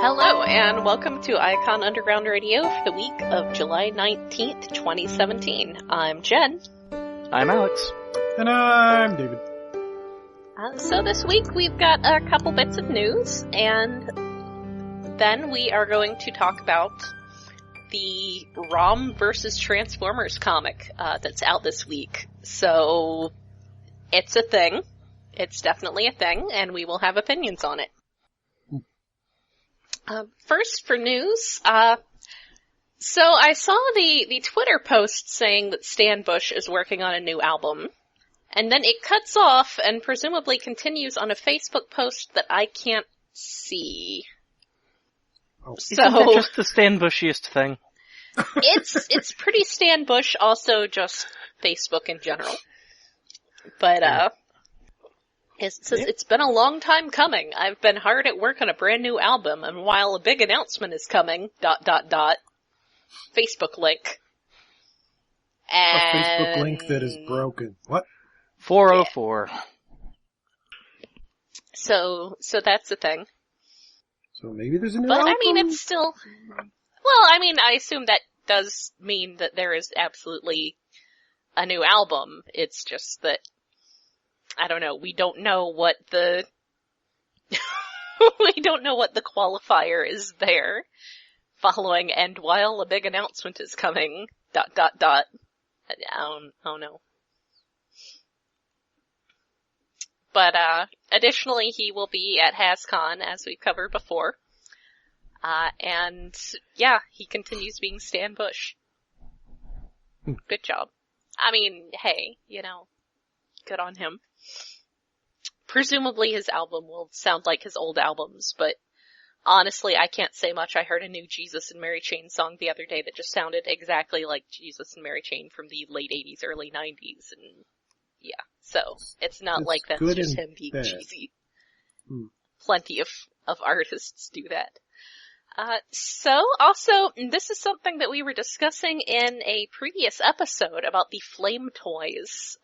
Hello, and welcome to Iacon Underground Radio for the week of July 19th, 2017. I'm Jen. I'm Alex. And I'm David. So this week we've got a couple bits of news, and then we are going to talk about the ROM vs. Transformers comic that's out this week. So, it's a thing. It's definitely a thing, and we will have opinions on it. First for news, so I saw the Twitter post saying that Stan Bush is working on a new album, and then it cuts off and presumably continues on a Facebook post that I can't see. Oh. So, isn't that just the Stan Bushiest thing? It's pretty Stan Bush, also just Facebook in general. But, It's been a long time coming. I've been hard at work on a brand new album, and while a big announcement is coming, ... Facebook link. And... A Facebook link that is broken. What? 404. Yeah. So that's the thing. So maybe there's a new album? But, I mean, it's still... Well, I mean, I assume that does mean that there is absolutely a new album. It's just that I don't know, we don't know what the qualifier is there following and while a big announcement is coming, ... I don't know. But, additionally, he will be at HasCon, as we've covered before. And, yeah, he continues being Stan Bush. Good job. I mean, hey, good on him. Presumably his album will sound like his old albums, but honestly, I can't say much. I heard a new Jesus and Mary Chain song the other day that just sounded exactly like Jesus and Mary Chain from the late 80s, early 90s, and yeah, so it's not like that's just him being cheesy. Plenty of artists do that. So, also, this is something that we were discussing in a previous episode about the Flame Toys,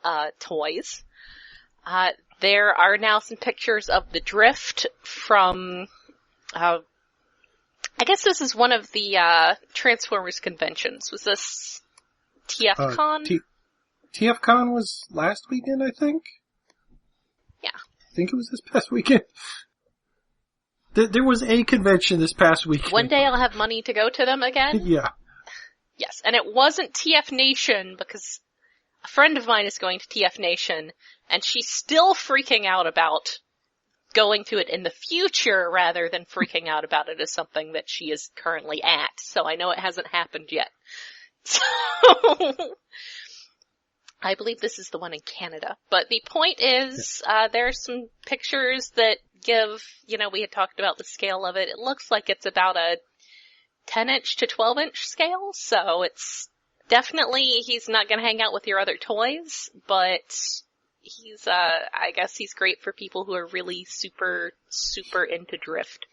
there are now some pictures of the Drift from, I guess this is one of the, Transformers conventions. Was this TFCon? TFCon was last weekend, I think? Yeah. I think it was this past weekend. There was a convention this past weekend. One day I'll have money to go to them again? Yeah. Yes, and it wasn't TF Nation because a friend of mine is going to TF Nation, and she's still freaking out about going to it in the future rather than freaking out about it as something that she is currently at. So I know it hasn't happened yet. So I believe this is the one in Canada. But the point is, there's some pictures that give, we had talked about the scale of it. It looks like it's about a 10-inch to 12-inch scale, so it's definitely, he's not gonna hang out with your other toys, but he's, I guess he's great for people who are really super, super into Drift.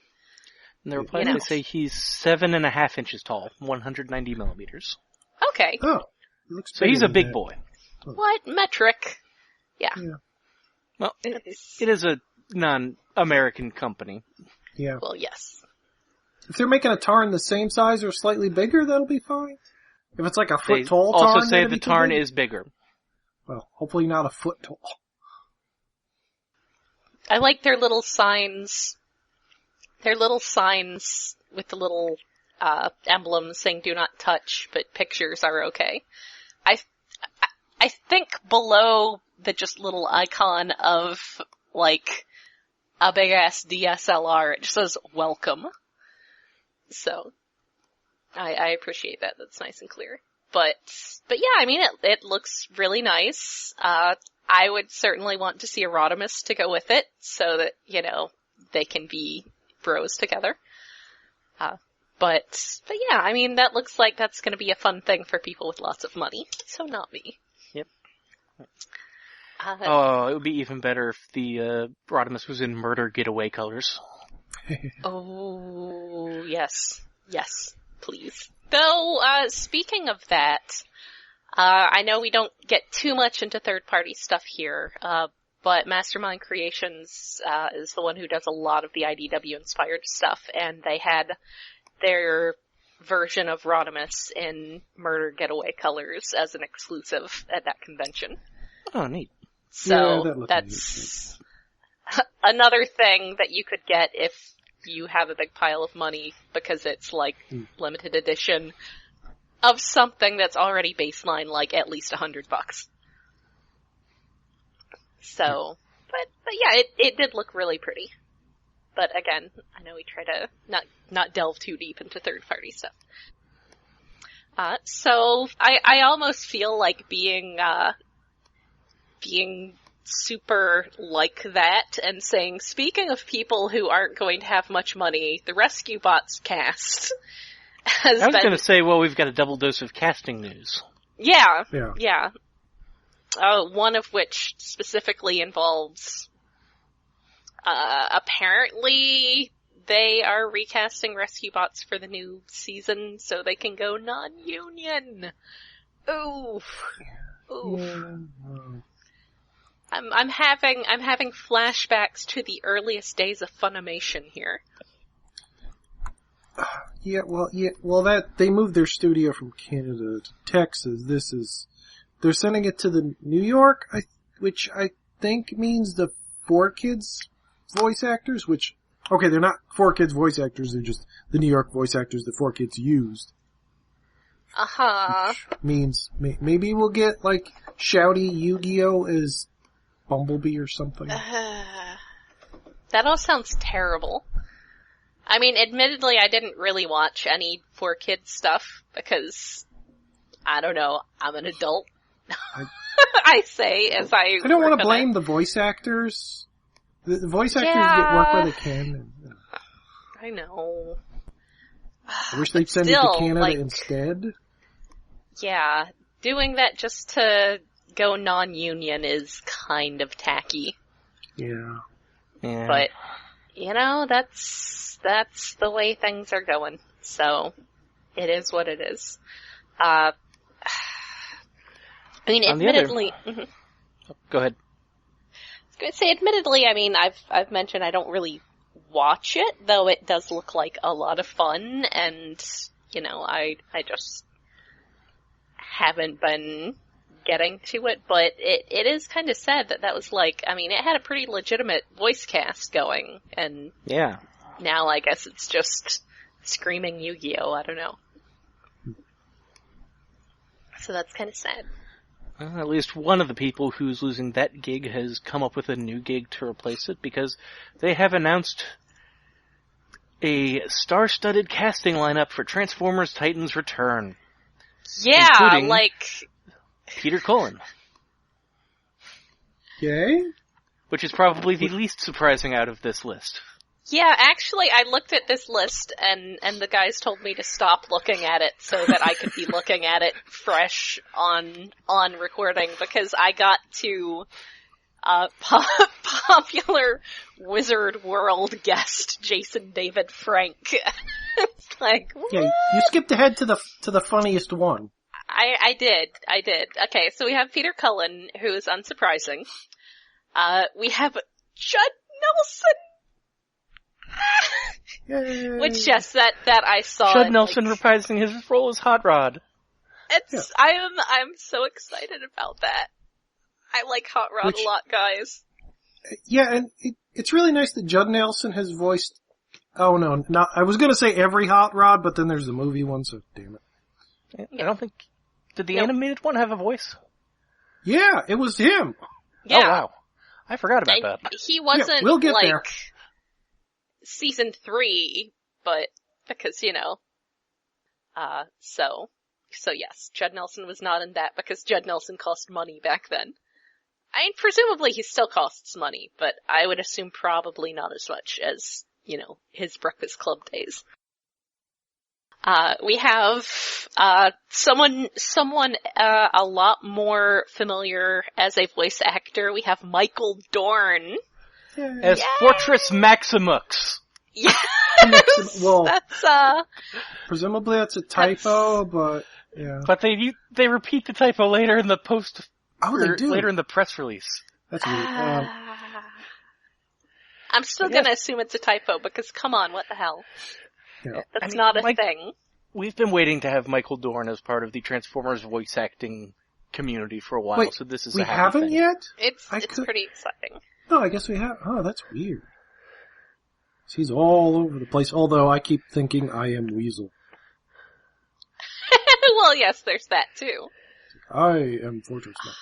And they're planning to say he's 7.5 inches tall, 190 millimeters. Okay. Oh. So he's a big boy. What? Metric. Yeah. Well, it is a non-American company. Yeah. Well, yes. If they're making a Tarn the same size or slightly bigger, that'll be fine. If it's like a foot They tall Tarn, also say the Tarn is bigger. Well, hopefully not a foot tall. I like their little signs. Their little signs with the little emblems saying "Do not touch," but pictures are okay. I think below the just little icon of like a big ass DSLR, it just says "Welcome." So I appreciate that. That's nice and clear. But yeah, I mean, it looks really nice. I would certainly want to see a Rodimus to go with it so that, they can be bros together. But yeah, I mean, that looks like that's gonna be a fun thing for people with lots of money. So not me. Yep. It would be even better if the Rodimus was in Murder Getaway colors. Oh, yes. Yes, please. Though, speaking of that, I know we don't get too much into third-party stuff here, but Mastermind Creations is the one who does a lot of the IDW-inspired stuff, and they had their version of Rodimus in Murder Getaway colors as an exclusive at that convention. Oh, neat. So that's another thing that you could get if you have a big pile of money, because it's like limited edition of something that's already baseline, like at least $100. So, but yeah, it did look really pretty. But again, I know we try to not delve too deep into third-party stuff. So I almost feel like being super like that and saying, speaking of people who aren't going to have much money, the Rescue Bots cast has I was going to say, well, we've got a double dose of casting news. Yeah. One of which specifically involves, apparently they are recasting Rescue Bots for the new season so they can go non-union. Oof. Yeah. I'm having flashbacks to the earliest days of Funimation here. Well, that they moved their studio from Canada to Texas. They're sending it to the New York, which I think means the 4Kids voice actors, which, okay, they're not 4Kids voice actors, they're just the New York voice actors that 4Kids used. Uh-huh. Which means maybe we'll get, like, shouty Yu-Gi-Oh! As Bumblebee or something. That all sounds terrible. I mean, admittedly, I didn't really watch any 4Kids stuff because, I don't know, I'm an adult. I say as I don't want to blame the voice actors. The voice actors get work where they can. And, I know. I wish they'd send it to Canada instead. Yeah, doing that just to go non-union is kind of tacky. Yeah. But, you know, that's the way things are going. So, it is what it is. I mean, admittedly... Go ahead. I was going to say, admittedly, I mean, I've mentioned I don't really watch it, though it does look like a lot of fun, and, you know, I just haven't been getting to it, but it is kind of sad that was like, I mean, it had a pretty legitimate voice cast going, and now I guess it's just screaming Yu-Gi-Oh! I don't know. So that's kind of sad. At least one of the people who's losing that gig has come up with a new gig to replace it, because they have announced a star-studded casting lineup for Transformers Titans Return. Yeah, like... Peter Cullen. Yay? Which is probably the least surprising out of this list. Yeah, actually, I looked at this list, and the guys told me to stop looking at it so that I could be looking at it fresh on recording, because I got to popular Wizard World guest Jason David Frank. It's like, what? Yeah, you skipped ahead to the funniest one. I did. Okay, so we have Peter Cullen, who is unsurprising. We have Judd Nelson! Which, yes, that I saw. Judd Nelson reprising his role as Hot Rod. I'm so excited about that. I like Hot Rod a lot, guys. Yeah, and it's really nice that Judd Nelson has voiced, oh no, not, I was gonna say every Hot Rod, but then there's the movie one, so damn it. I don't think, did the animated one have a voice? Yeah, it was him. Yeah. Oh wow. I forgot about that. He wasn't, we'll get there. Season 3, but, because, you know, so yes, Judd Nelson was not in that because Judd Nelson cost money back then. I mean, presumably he still costs money, but I would assume probably not as much as, you know, his Breakfast Club days. We have, someone a lot more familiar as a voice actor. We have Michael Dorn. As Fortress Maximux. Yes! Well, that's, presumably that's a typo, but, yeah. But they repeat the typo later in the post, they do. Later in the press release. That's weird. I'm still going to assume it's a typo because, come on, what the hell? Yeah. That's not a thing. We've been waiting to have Michael Dorn as part of the Transformers voice acting community for a while, Wait, so this is we a happy haven't thing. yet? It's pretty exciting. No, I guess we have. Oh, that's weird. He's all over the place, although I keep thinking I am Weasel. Well, yes, there's that too. I am Fortress Maximus.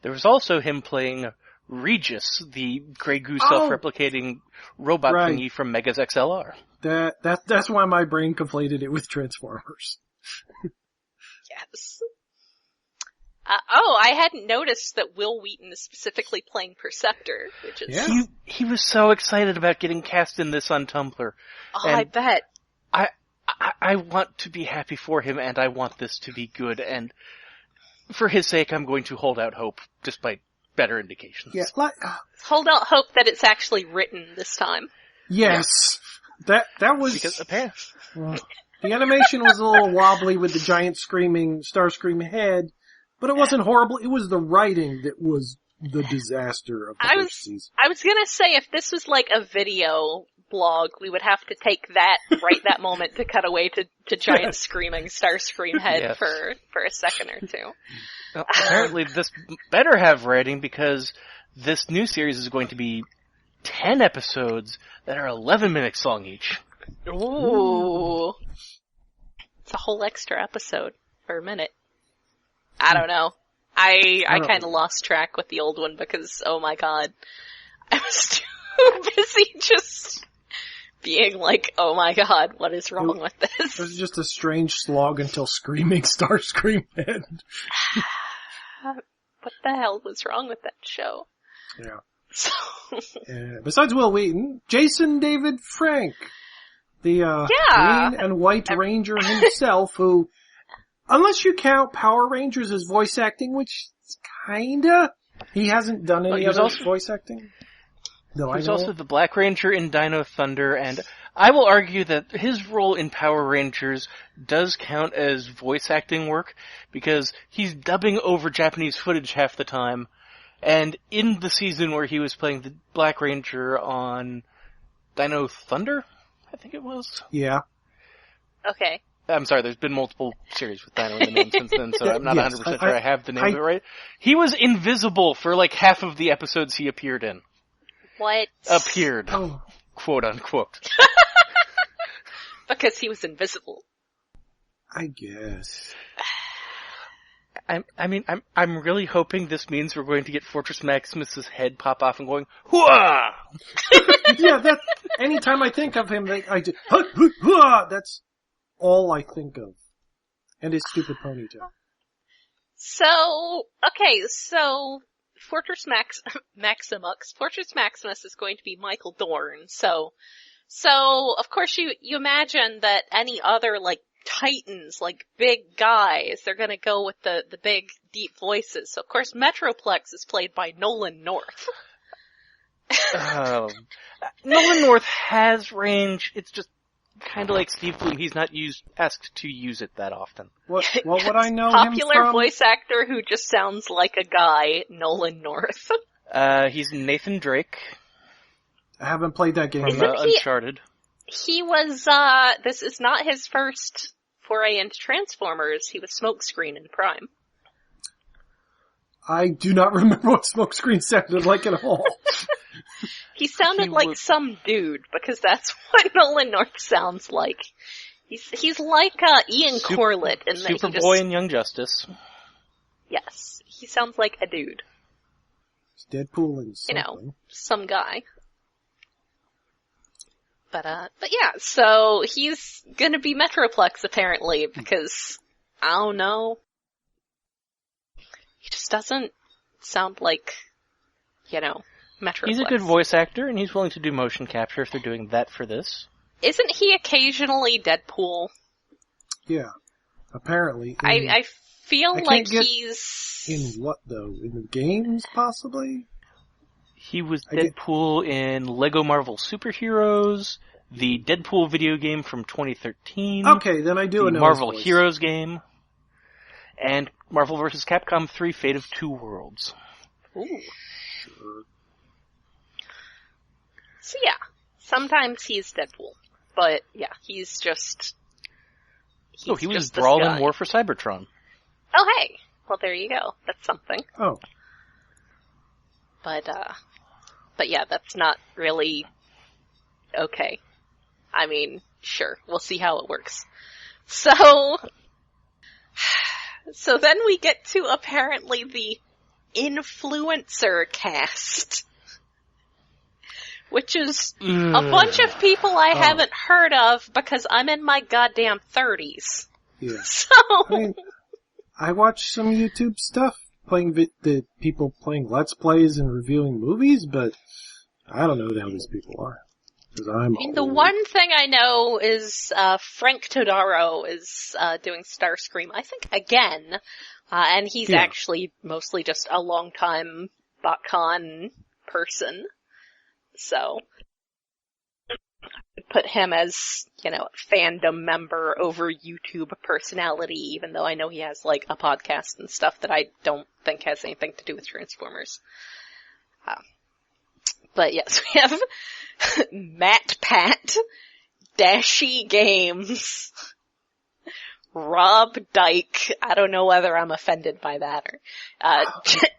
There was also him playing Regis, the Grey Goo self-replicating robot thingy from Megas XLR. That's why my brain conflated it with Transformers. Yes. I hadn't noticed that Will Wheaton is specifically playing Perceptor, which is... Yeah. He was so excited about getting cast in this on Tumblr. Oh, I bet. I want to be happy for him, and I want this to be good, and for his sake, I'm going to hold out hope, despite better indications. Yeah, hold out hope that it's actually written this time. Yes. That was... Because apparently... the animation was a little wobbly with the giant screaming Starscream head, but it wasn't horrible. It was the writing that was the disaster of the first season. I was gonna say, if this was like a video blog, we would have to take that that moment to cut away to giant screaming Starscream head for a second or two. Well, apparently this better have writing because this new series is going to be 10 episodes that are 11 minutes long each. Ooh. It's a whole extra episode for a minute. I don't know. I kind of lost track with the old one because, oh my god, I was too busy just being like, oh my god, what is wrong with this? It was just a strange slog until screaming Starscream head. What the hell was wrong with that show? Yeah. So... besides Will Wheaton, Jason David Frank, the green and white ranger himself, who, unless you count Power Rangers as voice acting, which is kinda, he hasn't done any other voice acting. He was also the Black Ranger in Dino Thunder, and I will argue that his role in Power Rangers does count as voice acting work, because he's dubbing over Japanese footage half the time, and in the season where he was playing the Black Ranger on Dino Thunder, I think it was? Yeah. Okay. I'm sorry, there's been multiple series with Dino in the name since then, so I'm not 100% sure I have the name of it right. He was invisible for like half of the episodes he appeared in. What? Appeared. Oh. Quote unquote. Because he was invisible. I guess. I'm really hoping this means we're going to get Fortress Maximus's head pop off and going, hooah! Yeah, anytime I think of him, I do, hooah! That's all I think of. And his stupid ponytail. So, Fortress Maximus is going to be Michael Dorn, so of course you imagine that any other, like, titans, like, big guys, they're gonna go with the big, deep voices. So of course Metroplex is played by Nolan North. Nolan North has range, it's just kinda like Steve Bloom, he's not asked to use it that often. What would I know Popular him from? voice actor who just sounds like a guy, Nolan North. He's Nathan Drake. I haven't played that game. From Uncharted. He was, this is not his first foray into Transformers. He was Smokescreen in Prime. I do not remember what Smokescreen sounded like at all. He sounded like some dude, because that's what Nolan North sounds like. He's like, Ian Corlett in that Superboy and Young Justice. Yes. He sounds like a dude. It's Deadpool and something. You know, some guy. But yeah, so he's gonna be Metroplex apparently, because, I don't know, he just doesn't sound like, Metroplex. He's a good voice actor, and he's willing to do motion capture if they're doing that for this. Isn't he occasionally Deadpool? Yeah, apparently. I feel like he's... In what, though? In the games, possibly? He was Deadpool in Lego Marvel Superheroes, the Deadpool video game from 2013. Okay, then I do know the Marvel his voice. Heroes game, and Marvel vs. Capcom 3 Fate of Two Worlds. Ooh. Sure. So yeah, sometimes he's Deadpool. But yeah, he's just... he was just this Brawl guy. in War for Cybertron. Oh hey! Well there you go. That's something. Oh. But yeah, that's not really okay. I mean, sure, we'll see how it works. So then we get to apparently the influencer cast. Which is a bunch of people I haven't heard of because I'm in my goddamn 30s. Yeah. So... I watch some YouTube stuff, the people playing Let's Plays and reviewing movies, but I don't know who the hell these people are. The one thing I know is Frank Todaro is doing Starscream, I think again, and he's actually mostly just a long-time BotCon person. So, put him as, fandom member over YouTube personality, even though I know he has, a podcast and stuff that I don't think has anything to do with Transformers. But yes, we have Matt Pat, Dashy Games, Rob Dyke, I don't know whether I'm offended by that, or,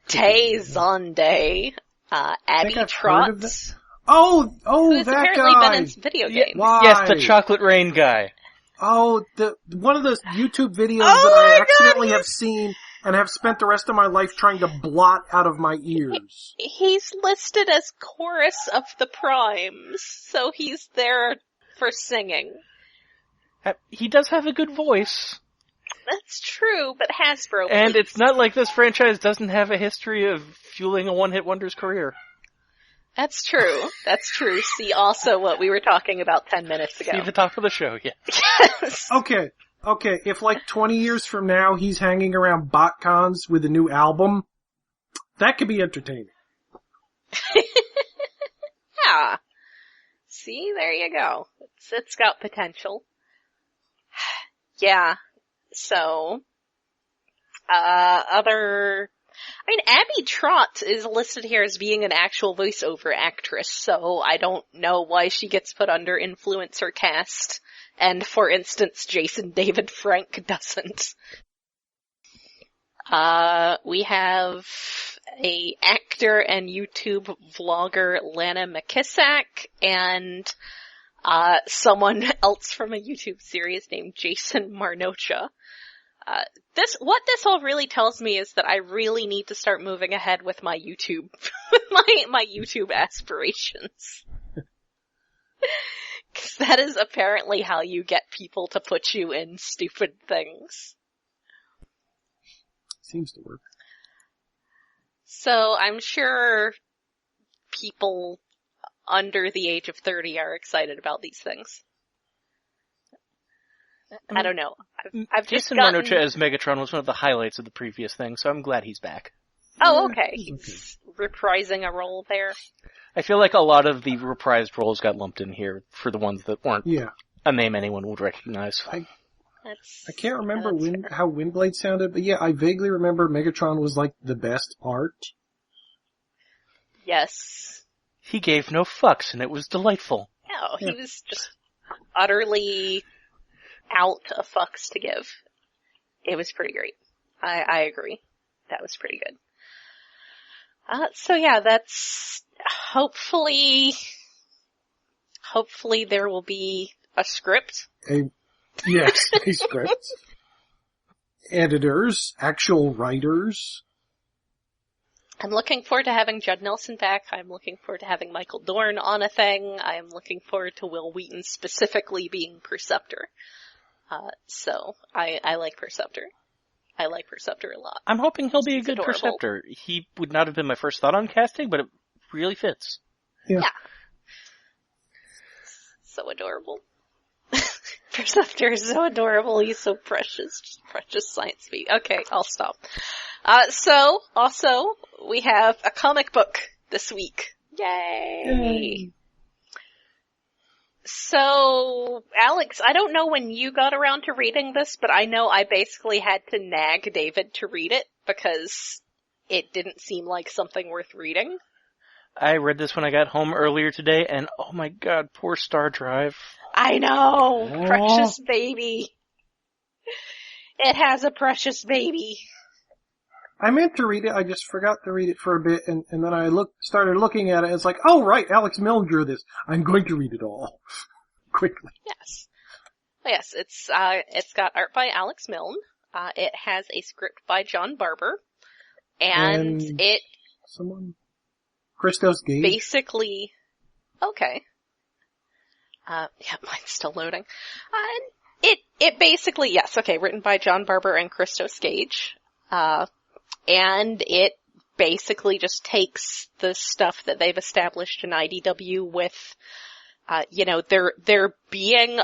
Tay Zonde, Abby Trott. Oh, who's that apparently guy! been in some video games. Why? Yes, the Chocolate Rain guy. Oh, one of those YouTube videos that I accidentally have seen and have spent the rest of my life trying to blot out of my ears. He's listed as Chorus of the Primes, so he's there for singing. He does have a good voice. That's true, but Hasbro, And please. it's not like this franchise doesn't have a history of fueling a one-hit wonder's career. That's true. That's true. See also what we were talking about 10 minutes ago. See the top of the show, yeah. Yes. Okay, if 20 years from now he's hanging around BotCons with a new album, that could be entertaining. Yeah. See, there you go. It's got potential. Yeah. So, Abby Trott is listed here as being an actual voiceover actress, so I don't know why she gets put under influencer cast, and for instance, Jason David Frank doesn't. We have a actor and YouTube vlogger, Lana McKissack, and someone else from a YouTube series named Jason Marnocha. What this all really tells me is that I really need to start moving ahead with my YouTube, with my YouTube aspirations. Cause that is apparently how you get people to put you in stupid things. Seems to work. So I'm sure people under the age of 30 are excited about these things. I don't know. I've Jason just gotten... Marnocha as Megatron was one of the highlights of the previous thing, so I'm glad he's back. Oh, okay. He's reprising a role there. I feel like a lot of the reprised roles got lumped in here for the ones that weren't a name anyone would recognize. I can't remember how Windblade sounded, but yeah, I vaguely remember Megatron was the best part. Yes. He gave no fucks, and it was delightful. No, he was just utterly out of fucks to give. It was pretty great. I agree. That was pretty good. So yeah, that's hopefully there will be a script. Yes, a script. Editors, actual writers. I'm looking forward to having Judd Nelson back. I'm looking forward to having Michael Dorn on a thing. I'm looking forward to Will Wheaton specifically being Perceptor. So I like Perceptor. I like Perceptor a lot. I'm hoping he'll be a good adorable. Perceptor. He would not have been my first thought on casting, but it really fits. Yeah. So adorable. Perceptor is so adorable. He's so precious. Just precious science speak. Okay, I'll stop. So, also, we have a comic book this week. Yay! So, Alex, I don't know when you got around to reading this, but I know I basically had to nag David to read it because it didn't seem like something worth reading. I read this when I got home earlier today, and oh my god, poor Star Drive. I know! Oh. Precious baby. It has a precious baby. I meant to read it, I just forgot to read it for a bit, and then I started looking at it, and it's like, oh right, Alex Milne drew this. I'm going to read it all. Quickly. Yes. Yes, it's got art by Alex Milne. It has a script by John Barber. And it... Someone? Christos Gage? Basically... Okay. Yeah, mine's still loading. It basically, yes, okay, written by John Barber and Christos Gage. And it basically just takes the stuff that they've established in IDW with, there being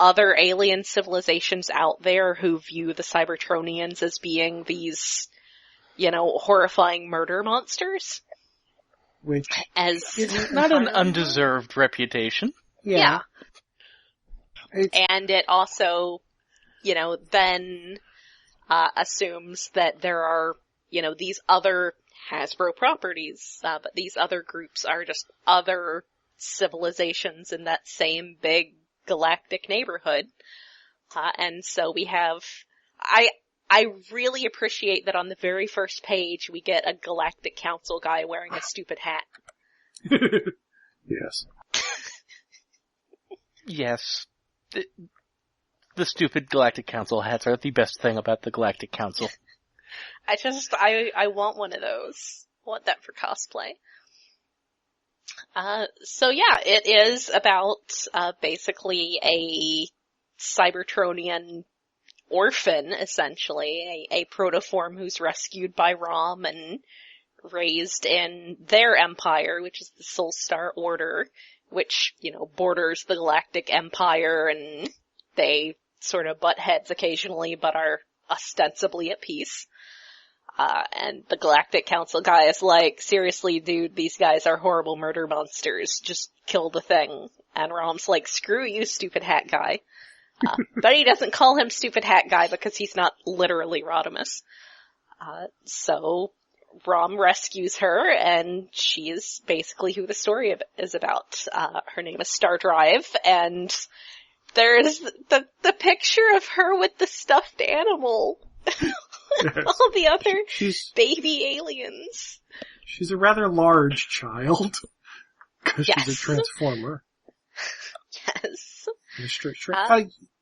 other alien civilizations out there who view the Cybertronians as being these, horrifying murder monsters. Which is not an undeserved reputation. Yeah. And it also, then assumes that there are, these other Hasbro properties, but these other groups are just other civilizations in that same big galactic neighborhood. And so we have, I really appreciate that on the very first page we get a Galactic Council guy wearing a stupid hat. Yes. Yes. The stupid Galactic Council hats are the best thing about the Galactic Council. I want one of those. I want that for cosplay. So yeah, it is about, basically a Cybertronian orphan, essentially, a protoform who's rescued by Rom and raised in their empire, which is the Soulstar Order, which, borders the Galactic Empire, and they sort of butt heads occasionally, but are ostensibly at peace. And the Galactic Council guy is like, seriously, dude, these guys are horrible murder monsters. Just kill the thing. And Rom's like, screw you, stupid hat guy. But he doesn't call him stupid hat guy because he's not literally Rodimus. So Rom rescues her, and she is basically who the story is about. Her name is Star Drive, and there's the picture of her with the stuffed animal. Yes. All the other baby aliens. She's a rather large child. Because yes. she's a transformer. Yes.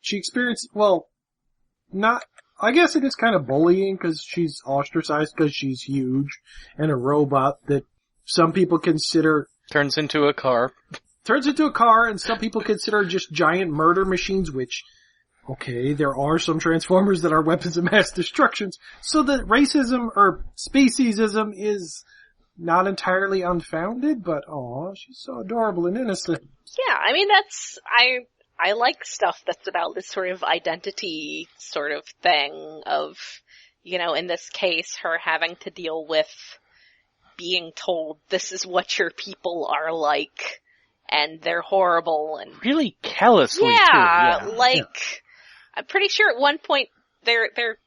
She experienced, I guess it is kind of bullying because she's ostracized because she's huge and a robot that some people consider... Turns into a car, and some people consider just giant murder machines, which... Okay, there are some Transformers that are weapons of mass destruction, so the racism or speciesism is not entirely unfounded, but she's so adorable and innocent. Yeah, I mean I like stuff that's about this sort of identity sort of thing of, in this case, her having to deal with being told this is what your people are like, and they're horrible and... Really callously, too. Yeah, I'm pretty sure at one point there's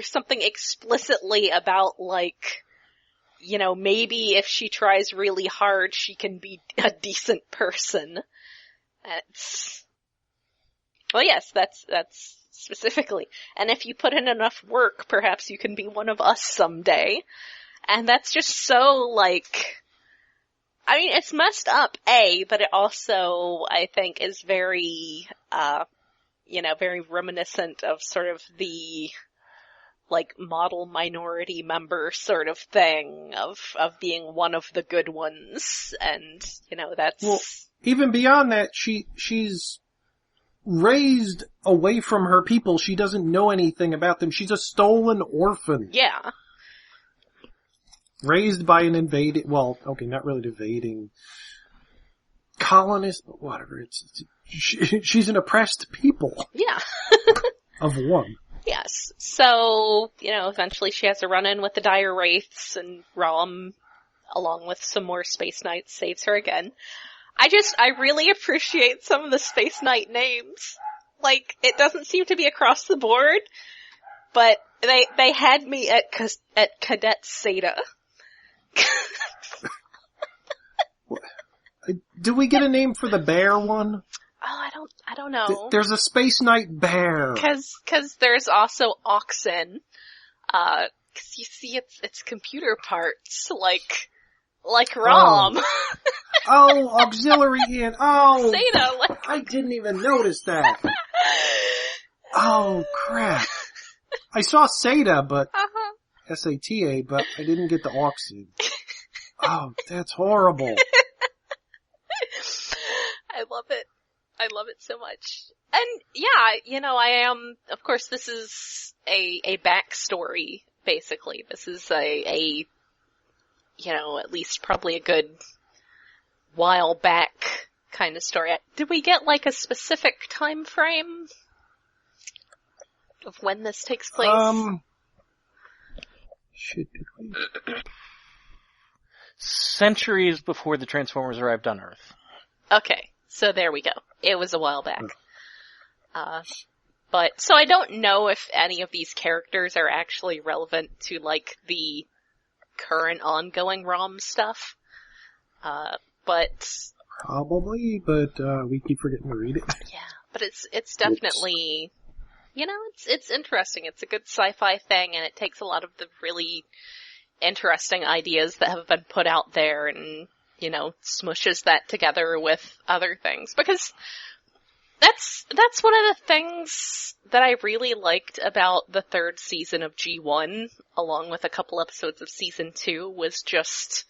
something explicitly about, maybe if she tries really hard, she can be a decent person. Yes, that's specifically. And if you put in enough work, perhaps you can be one of us someday. And that's just so, it's messed up, but it also, I think, is very, very reminiscent of sort of the, model minority member sort of thing of being one of the good ones. And, that's... Well, even beyond that, she's raised away from her people. She doesn't know anything about them. She's a stolen orphan. Yeah. Raised by an not really invading colonist, but whatever. She's an oppressed people. Yeah. Of one. Yes. So, eventually she has a run-in with the Dire Wraiths, and Rom, along with some more Space Knights, saves her again. I really appreciate some of the Space Knight names. It doesn't seem to be across the board, But they had me at Cadet Seda. Do we get a name for the bear one? Oh, I don't know. There's a Space Knight bear. Cause there's also Oxen. 'Cause you see it's computer parts, like ROM. Oh, auxiliary in. Oh, Seda, I didn't even notice that. Oh, crap. I saw SATA, but, S-A-T-A, but I didn't get the oxen. Oh, that's horrible. I love it. I love it so much. And yeah, I am, of course, this is a backstory, basically. This is a at least probably a good while back kind of story. Did we get like a specific time frame of when this takes place? Should be. Centuries before the Transformers arrived on Earth. Okay, so there we go. It was a while back. But, so I don't know if any of these characters are actually relevant to, like, the current ongoing ROM stuff. But... Probably, but, we keep forgetting to read it. Yeah, but it's definitely, it's interesting. It's a good sci-fi thing, and it takes a lot of the really interesting ideas that have been put out there and, smushes that together with other things. Because that's one of the things that I really liked about the third season of G1, along with a couple episodes of season 2, was just,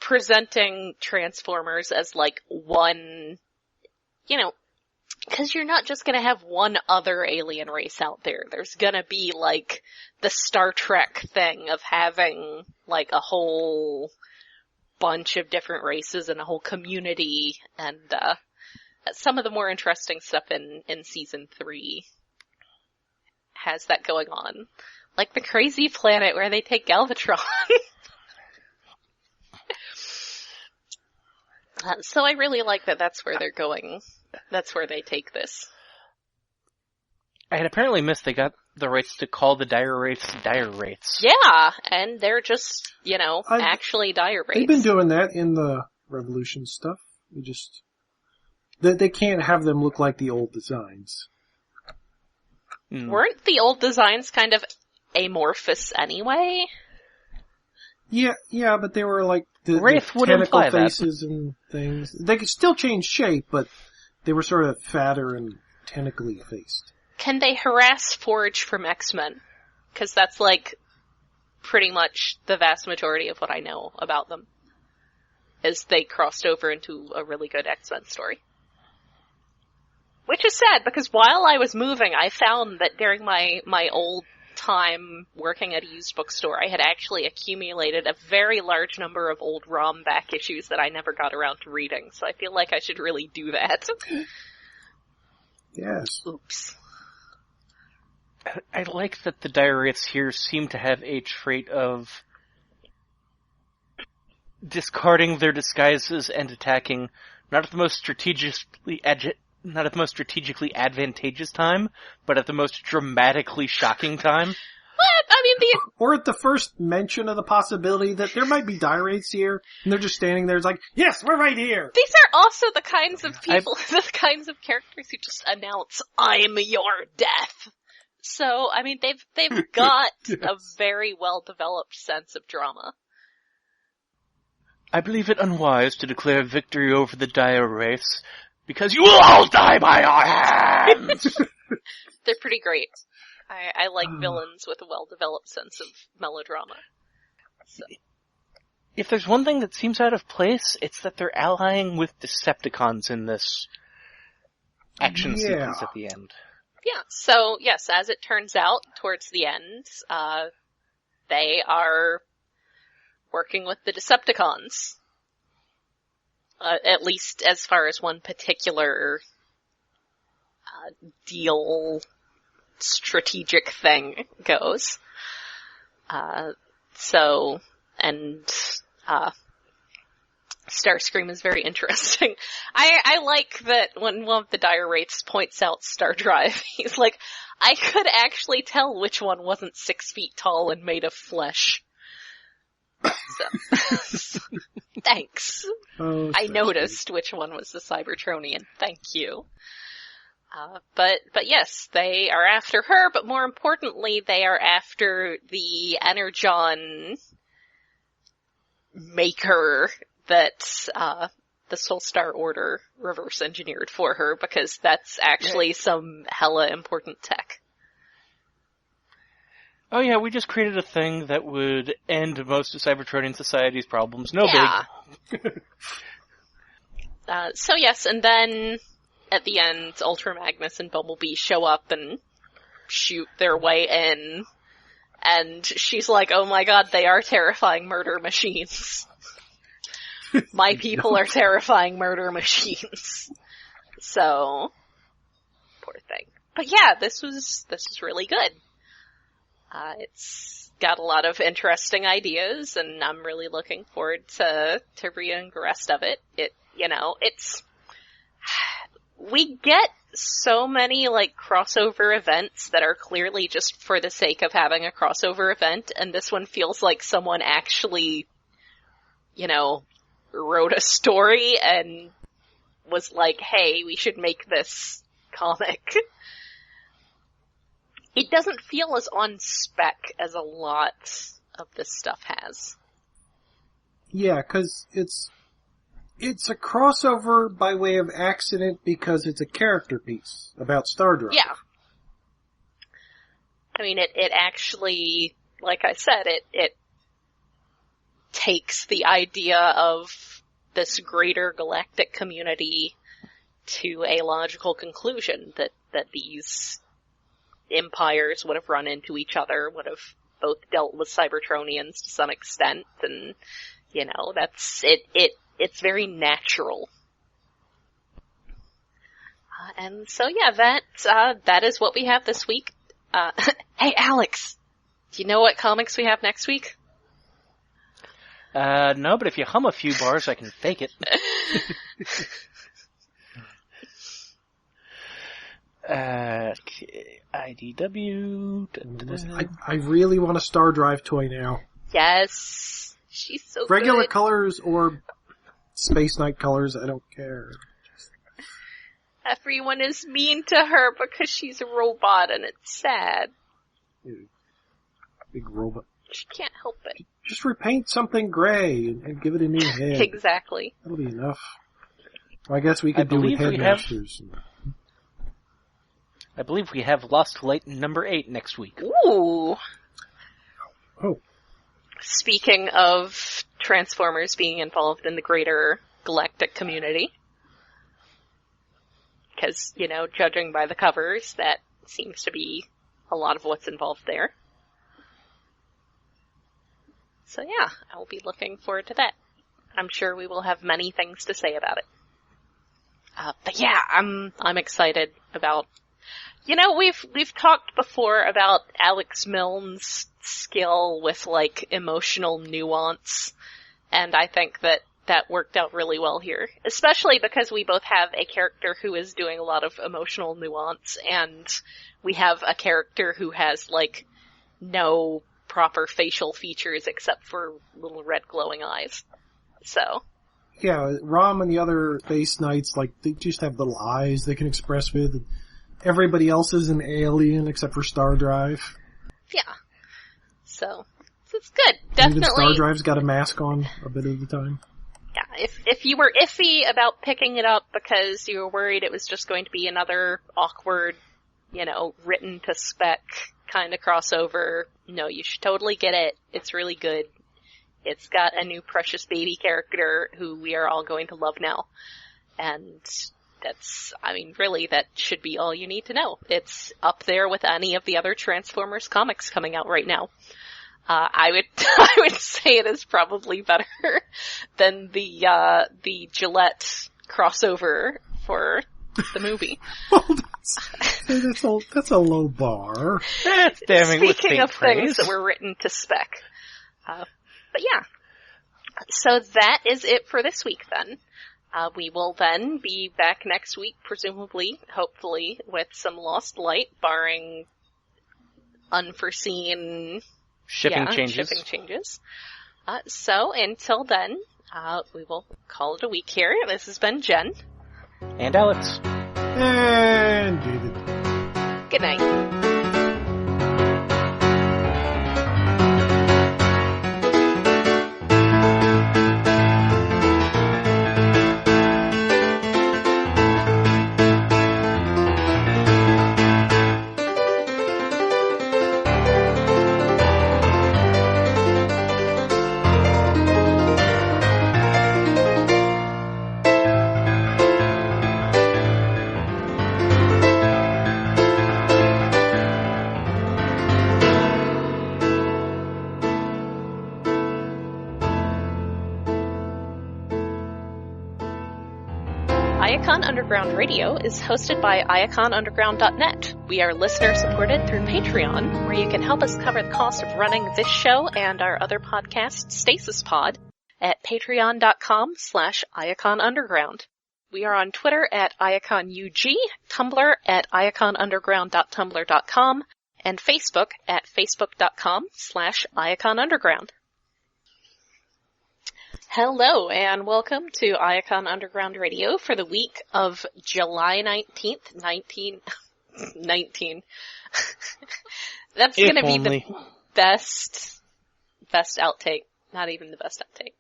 presenting Transformers as like one, because you're not just gonna have one other alien race out there. There's gonna be like the Star Trek thing of having like a whole bunch of different races and a whole community, and some of the more interesting stuff in season 3 has that going on. Like the crazy planet where they take Galvatron. So I really like that that's where they're going. That's where they take this. I had apparently missed they got the rights to call the dire wraiths dire wraiths. Yeah, and they're just, actually dire wraiths. They've been doing that in the Revolution stuff. They can't have them look like the old designs. Weren't the old designs kind of amorphous anyway? Yeah, but they were like the Wraith would tentacle imply faces and things. They could still change shape, but they were sort of fatter and tentacly faced. Can they harass Forge from X-Men? Because that's like pretty much the vast majority of what I know about them. Is they crossed over into a really good X-Men story. Which is sad, because while I was moving, I found that during my old time working at a used bookstore, I had actually accumulated a very large number of old ROM back issues that I never got around to reading, so I feel like I should really do that. Yes. Oops. I like that the dire wraiths here seem to have a trait of discarding their disguises and attacking not at the most strategically advantageous time, but at the most dramatically shocking time. What? I mean, Or at the first mention of the possibility that there might be dire wraiths here, and they're just standing there, it's like, yes, we're right here! these are also the kinds of people, the kinds of characters who just announce, I'm your death! So, I mean, they've got a very well-developed sense of drama. I believe it unwise to declare victory over the dire wraiths, because you will all die by our hands! They're pretty great. I like villains with a well-developed sense of melodrama. So. If there's one thing that seems out of place, it's that they're allying with Decepticons in this action sequence at the end. Yeah, so, yes, as it turns out, towards the end, they are working with the Decepticons. At least as far as one particular deal strategic thing goes. Starscream is very interesting. I like that when one of the dire wraiths points out Star Drive, he's like, I could actually tell which one wasn't 6 feet tall and made of flesh. So, thanks. Oh, I noticed which one was the Cybertronian. Thank you. But yes, they are after her, but more importantly, they are after the Energon maker that, the Soulstar Order reverse engineered for her, because that's actually some hella important tech. Oh yeah, we just created a thing that would end most of Cybertronian society's problems. No big. So yes, and then at the end, Ultra Magnus and Bumblebee show up and shoot their way in, and she's like, oh my god, they are terrifying murder machines. My people are terrifying murder machines. So, poor thing. But yeah, this was really good. It's got a lot of interesting ideas, and I'm really looking forward to reading the rest of it. We get so many, like, crossover events that are clearly just for the sake of having a crossover event, and this one feels like someone actually, wrote a story and was like, hey, we should make this comic. It doesn't feel as on spec as a lot of this stuff has. Yeah, because it's a crossover by way of accident because it's a character piece about Star Drive. Yeah. I mean, it actually, like I said, it takes the idea of this greater galactic community to a logical conclusion that these empires would have run into each other, would have both dealt with Cybertronians to some extent, and, that's, it's very natural. And so yeah, that is what we have this week. Hey Alex, do you know what comics we have next week? No, but if you hum a few bars, I can fake it. IDW. I really want a Star Drive toy now. Yes. She's so Regular good. colors or Space Knight colors, I don't care. Everyone is mean to her because she's a robot and it's sad. Dude, big robot. She can't help it. Just repaint something gray and give it a new head. Exactly. That'll be enough. Well, I guess we could do with Headmasters. I believe we have Lost Light number 8 next week. Ooh. Oh. Speaking of Transformers being involved in the greater galactic community, because, judging by the covers, that seems to be a lot of what's involved there. So yeah, I will be looking forward to that. I'm sure we will have many things to say about it. But yeah, I'm excited about, we've talked before about Alex Milne's skill with, like, emotional nuance, and I think that worked out really well here. Especially because we both have a character who is doing a lot of emotional nuance, and we have a character who has, like, no proper facial features except for little red glowing eyes. So. Yeah, Rom and the other Space Knights, like, they just have little eyes they can express with. Everybody else is an alien except for Star Drive. Yeah. So it's good. Definitely. Even Star Drive's got a mask on a bit of the time. Yeah, if you were iffy about picking it up because you were worried it was just going to be another awkward, written to spec kind of crossover, no, you should totally get it. It's really good. It's got a new precious baby character who we are all going to love now. And really, that should be all you need to know. It's up there with any of the other Transformers comics coming out right now. I would say it is probably better than the Gillette crossover for the movie. That's a low bar. That's damning with Speaking of praise. things that were written to spec. But yeah. So that is it for this week then. We will then be back next week, presumably, hopefully, with some Lost Light, barring unforeseen Shipping changes. So until then, we will call it a week here. This has been Jen. And Alex. And David. Good night. Iacon Underground Radio is hosted by iaconunderground.net. We are listener-supported through Patreon, where you can help us cover the cost of running this show and our other podcast, Stasis Pod, at patreon.com/iaconunderground. We are on Twitter at iaconug, Tumblr at iaconunderground.tumblr.com, and Facebook at facebook.com/iaconunderground. Hello, and welcome to Iacon Underground Radio for the week of July 19th, 19. That's going to be the best outtake. Not even the best outtake.